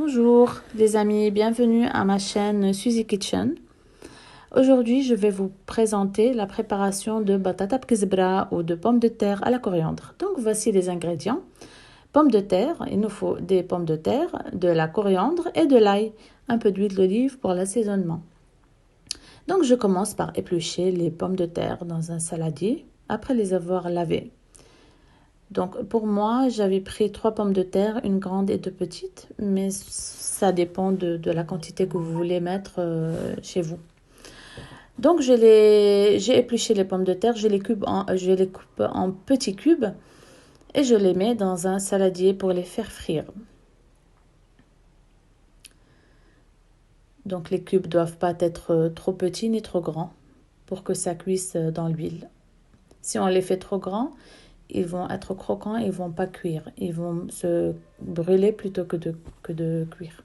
Bonjour les amis, bienvenue à ma chaîne Suzy Kitchen. Aujourd'hui, je vais vous présenter la préparation de batata bkizbra ou de pommes de terre à la coriandre. Donc voici les ingrédients. Pommes de terre, il nous faut des pommes de terre, de la coriandre et de l'ail, un peu d'huile d'olive pour l'assaisonnement. Donc je commence par éplucher les pommes de terre dans un saladier après les avoir lavées. Donc pour moi, j'avais pris 3 pommes de terre, une grande et 2 petites, mais ça dépend de la quantité que vous voulez mettre chez vous. Donc j'ai épluché les pommes de terre, je les coupe en petits cubes et je les mets dans un saladier pour les faire frire. Donc les cubes ne doivent pas être trop petits ni trop grands pour que ça cuise dans l'huile. Si on les fait trop grands, ils vont être croquants et ils ne vont pas cuire. Ils vont se brûler plutôt que de cuire.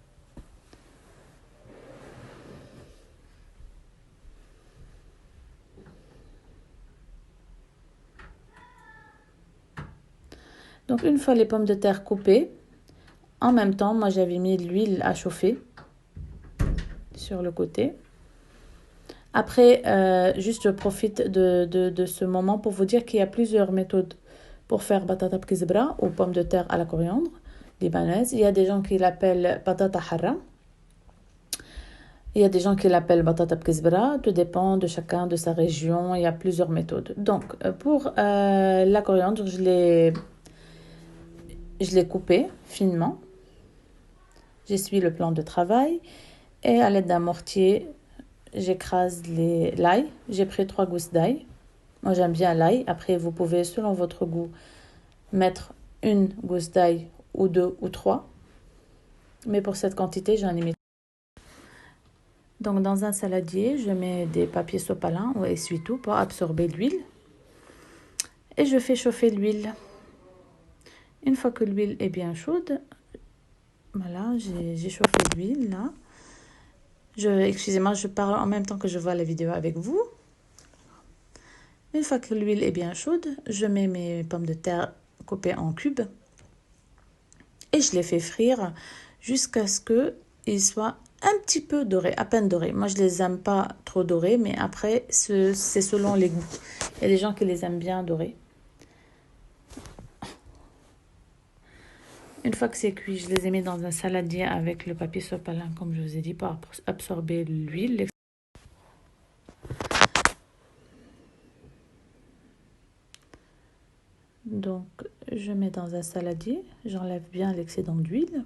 Donc une fois les pommes de terre coupées, en même temps, moi j'avais mis de l'huile à chauffer sur le côté. Après, juste je profite de ce moment pour vous dire qu'il y a plusieurs méthodes pour faire batata bkizbra ou pommes de terre à la coriandre libanaise. Il y a des gens qui l'appellent batata harra. Il y a des gens qui l'appellent batata bkizbra. Tout dépend de chacun, de sa région. Il y a plusieurs méthodes. Donc, pour la coriandre, je l'ai coupée finement. J'essuie le plan de travail et à l'aide d'un mortier, j'écrase l'ail. J'ai pris 3 gousses d'ail. Moi, j'aime bien l'ail. Après, vous pouvez, selon votre goût, mettre une gousse d'ail ou 2 ou 3. Mais pour cette quantité, j'en ai mis. Donc, dans un saladier, je mets des papiers sopalin ou essuie-tout pour absorber l'huile. Et je fais chauffer l'huile. Une fois que l'huile est bien chaude, voilà, j'ai chauffé l'huile là. Excusez-moi, je parle en même temps que je vois la vidéo avec vous. Une fois que l'huile est bien chaude, je mets mes pommes de terre coupées en cubes et je les fais frire jusqu'à ce qu'ils soient un petit peu dorés, à peine dorés. Moi, je les aime pas trop dorés, mais après, c'est selon les goûts. Il y a des gens qui les aiment bien dorés. Une fois que c'est cuit, je les ai mis dans un saladier avec le papier sopalin, comme je vous ai dit, pour absorber l'huile. Donc, je mets dans un saladier, j'enlève bien l'excédent d'huile.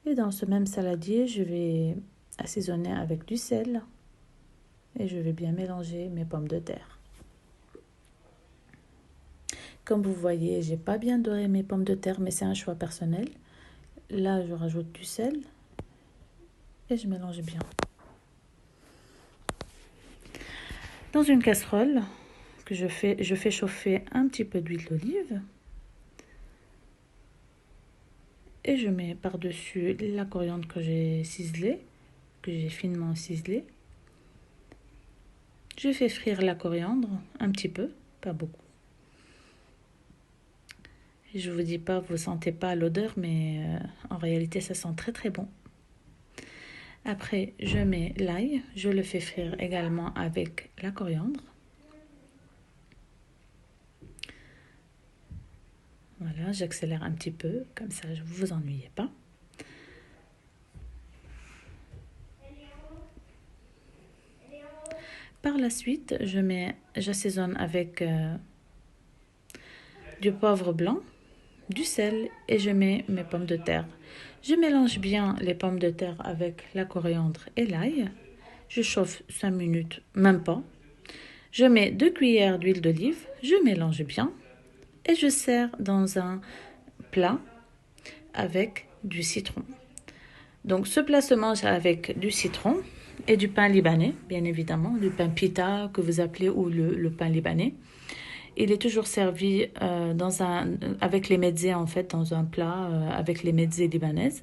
Et dans ce même saladier, je vais assaisonner avec du sel. Et je vais bien mélanger mes pommes de terre. Comme vous voyez, j'ai pas bien doré mes pommes de terre, mais c'est un choix personnel. Là, je rajoute du sel et je mélange bien. Dans une casserole que je fais chauffer un petit peu d'huile d'olive. Et je mets par-dessus la coriandre que j'ai ciselée, que j'ai finement ciselée. Je fais frire la coriandre un petit peu, pas beaucoup. Et je vous dis pas, vous sentez pas l'odeur, mais en réalité, ça sent très très bon. Après, je mets l'ail, je le fais frire également avec la coriandre. Voilà, j'accélère un petit peu, comme ça je ne vous ennuyez pas. Par la suite, j'assaisonne avec du poivre blanc, du sel et je mets mes pommes de terre. Je mélange bien les pommes de terre avec la coriandre et l'ail. Je chauffe 5 minutes, même pas. Je mets 2 cuillères d'huile d'olive, je mélange bien et je sers dans un plat avec du citron. Donc ce plat se mange avec du citron et du pain libanais, bien évidemment, du pain pita que vous appelez ou le pain libanais. Il est toujours servi avec les mezzés en fait, dans un plat avec les mezzés libanaises.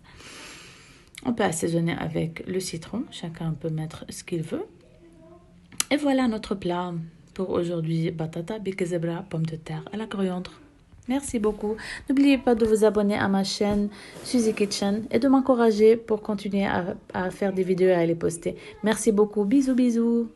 On peut assaisonner avec le citron, chacun peut mettre ce qu'il veut. Et voilà notre plat pour aujourd'hui, batata bkizbra, pommes de terre à la coriandre. Merci beaucoup. N'oubliez pas de vous abonner à ma chaîne Suzy Kitchen et de m'encourager pour continuer à faire des vidéos et à les poster. Merci beaucoup. Bisous, bisous.